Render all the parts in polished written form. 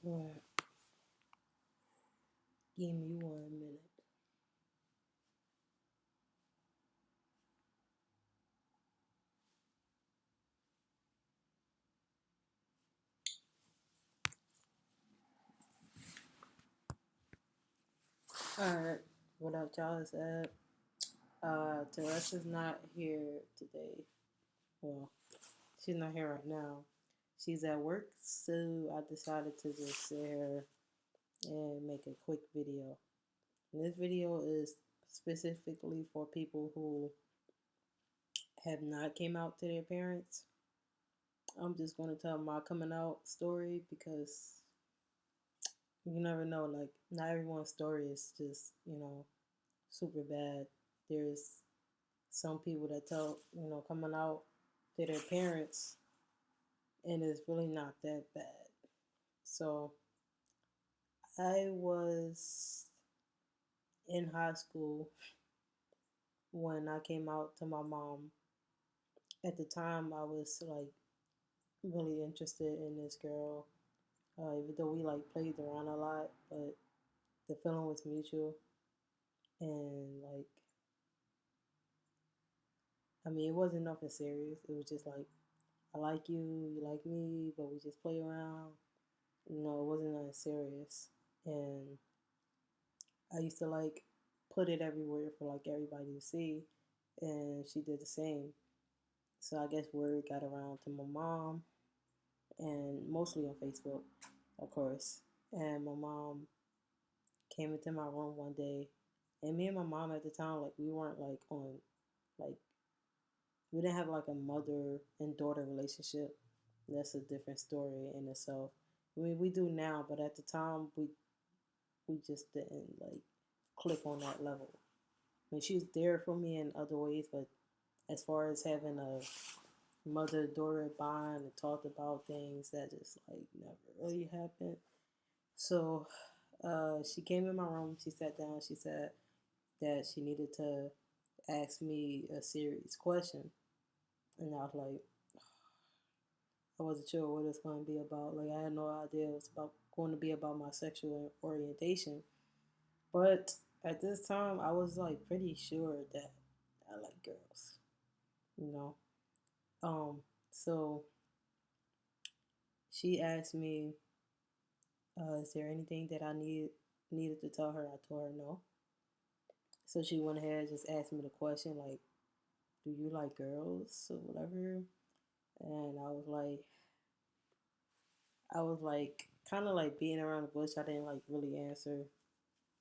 Alright, give me 1 minute. Alright, what up, y'all? Is that Teresa's not here today. Well, she's not here right now. She's at work, so I decided to just sit here and make a quick video. And this video is specifically for people who have not came out to their parents. I'm just going to tell my coming out story because you never know. Like, not everyone's story is just, super bad. There's some people that tell, coming out to their parents and it's really not that bad. So I was in high school when I came out to my mom. At the time, I was like really interested in this girl, even though we like played around a lot, but the feeling was mutual. And like, I mean, it wasn't nothing serious. It was just like, I like you like me, but we just play around. It wasn't nothing serious. And I used to like put it everywhere for like everybody to see, and she did the same. So I guess word got around to my mom, and mostly on Facebook, of course. And my mom came into my room one day, and me and my mom at the time, like we weren't like on, like we didn't have like a mother and daughter relationship. That's a different story in itself. I mean, we do now, but at the time, we just didn't like click on that level. I mean, she was there for me in other ways, but as far as having a mother daughter bond and talked about things, that just like never really happened. So she came in my room, she sat down, she said that she needed to ask me a serious question. And I was like, I wasn't sure what it's going to be about. Like, I had no idea it was going to be about my sexual orientation. But at this time, I was like pretty sure that I like girls, you know. So she asked me, "Is there anything that I needed to tell her?" I told her no. So she went ahead and just asked me the question like, "Do you like girls or whatever?" And I was like, kind of like being around the bush. I didn't like really answer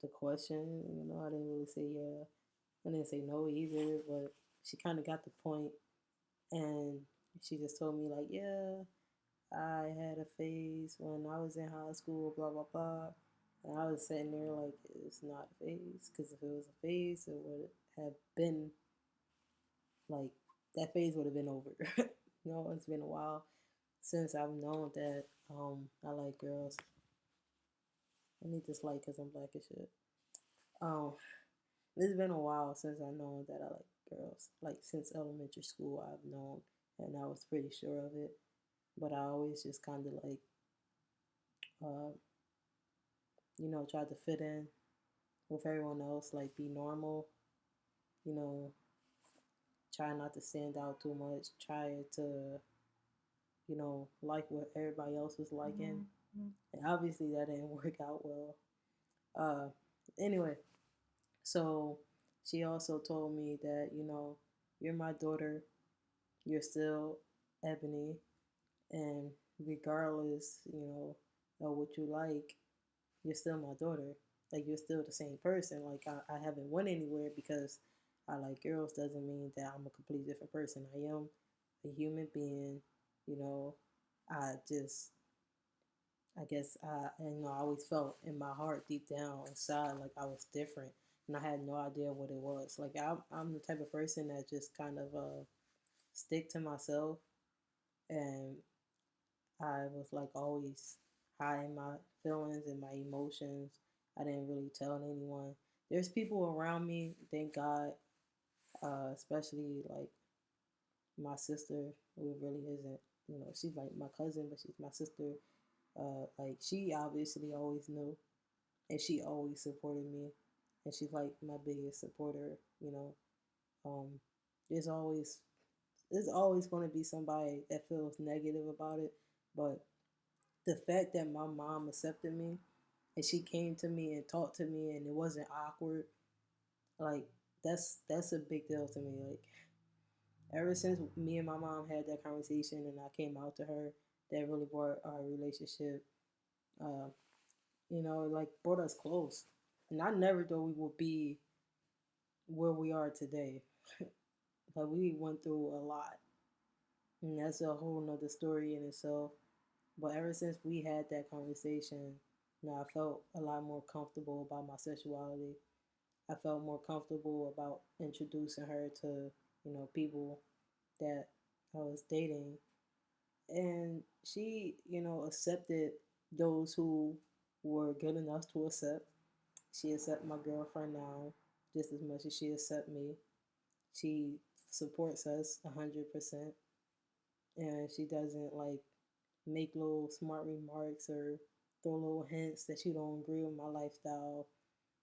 the question. I didn't really say yeah. I didn't say no either. But she kind of got the point, and she just told me like, yeah, I had a phase when I was in high school, blah blah blah. And I was sitting there like, it's not a phase, because if it was a phase, it would have been like that phase would have been over. It's been a while since I've known that I like girls. I need this light because I'm black as shit. Um, it's been a while since I known that I like girls. Like since elementary school, I've known, and I was pretty sure of it. But I always just kind of like, uh, tried to fit in with everyone else, like be normal, you know, try not to stand out too much, try to, like what everybody else was liking. And obviously that didn't work out well. Uh, anyway, so she also told me that, you're my daughter, you're still Ebony, and regardless, of what you like, you're still my daughter. Like you're still the same person. Like I haven't went anywhere because I like girls doesn't mean that I'm a completely different person. I am a human being, you know. I just I guess I always felt in my heart deep down inside like I was different, and I had no idea what it was. Like I'm the type of person that just kind of stick to myself, and I was like always hiding my feelings and my emotions. I didn't really tell anyone. There's people around me, thank God, especially like my sister, who really isn't, she's like my cousin, but she's my sister. Like she obviously always knew, and she always supported me, and she's like my biggest supporter. You know, um, there's always there's always going to be somebody that feels negative about it, but the fact that my mom accepted me and she came to me and talked to me and it wasn't awkward, like that's a big deal to me. Like ever since me and my mom had that conversation and I came out to her, that really brought our relationship, uh, like brought us close. And I never thought we would be where we are today. Like we went through a lot, and that's a whole nother story in itself. But ever since we had that conversation, I felt a lot more comfortable about my sexuality. I felt more comfortable about introducing her to, people that I was dating. And she, accepted those who were good enough to accept. She accepts my girlfriend now just as much as she accepts me. She supports us 100%. And she doesn't like make little smart remarks or throw little hints that she don't agree with my lifestyle.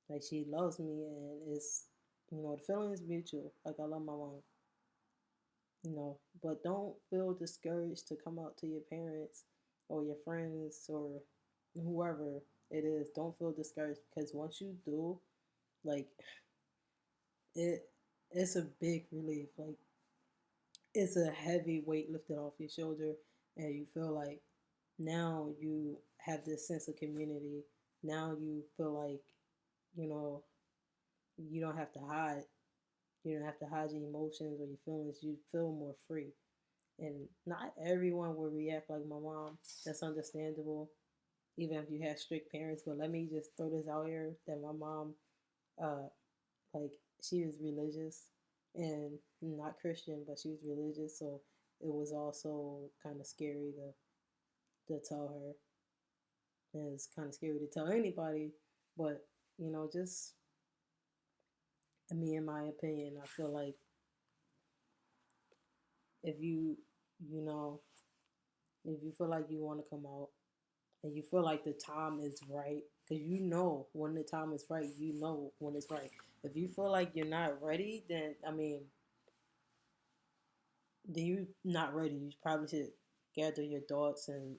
Like she loves me and it's the feeling is mutual. Like I love my mom, but don't feel discouraged to come out to your parents or your friends or whoever it is. Don't feel discouraged because once you do, like it it's a big relief. Like it's a heavy weight lifted off your shoulder and you feel like now you have this sense of community. Now you feel like, you know, you don't have to hide. You don't have to hide your emotions or your feelings. You feel more free. And not everyone will react like my mom. That's understandable, even if you have strict parents. But let me just throw this out here that my mom, uh, like, she was religious and not Christian, but she was religious. So it was also kind of scary to tell her. And it's kind of scary to tell anybody. But, just me, in my opinion, I feel like if you know, if you feel like you want to come out and you feel like the time is right, because when the time is right, when it's right. If you feel like you're not ready, then I mean, then you not ready. You probably should gather your thoughts and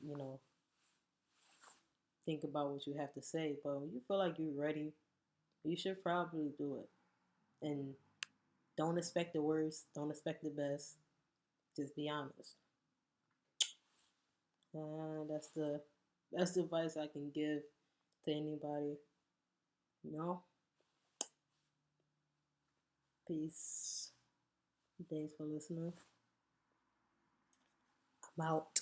think about what you have to say. But when you feel like you're ready, you should probably do it. And don't expect the worst. Don't expect the best. Just be honest. And that's the advice I can give to anybody. Peace. Thanks for listening. I'm out.